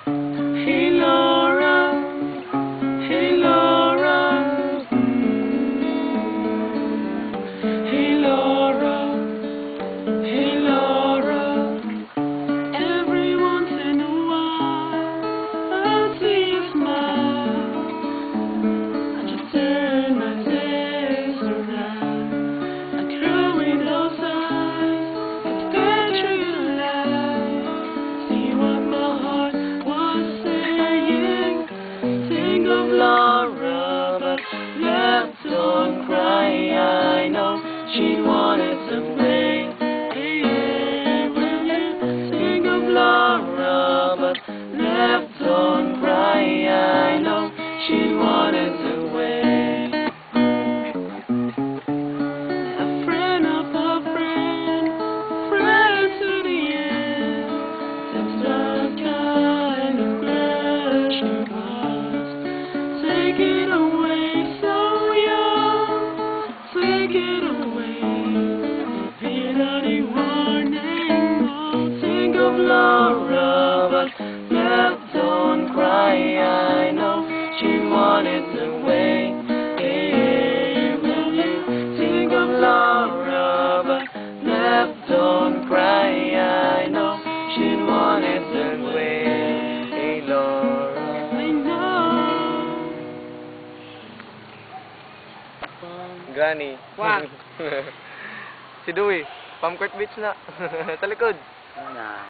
Hey Laura, hey Laura, hey Laura, hey Laura. Every once in a while I see you smile. I just turn my face around. A girl with those eyes that visualize. See what my heart was saying. Think of Laura, but left don't cry. I know she wanted to play. Hey, will you think of Laura, but left don't cry. I know she wanted to wait. A friend of a friend, friend to the end. That's the kind of girl she was. Take it away, so young. Take it away. Without a warning, won't think of Laura, but left don't cry. I know she wanted to wait. Hey, will you think of Laura, but left don't cry. I know she wanted to wait. Hey, Laura, I know. Gani. Wag. Si Dewey, Palm Court Beach na. Sa likod. Ano na?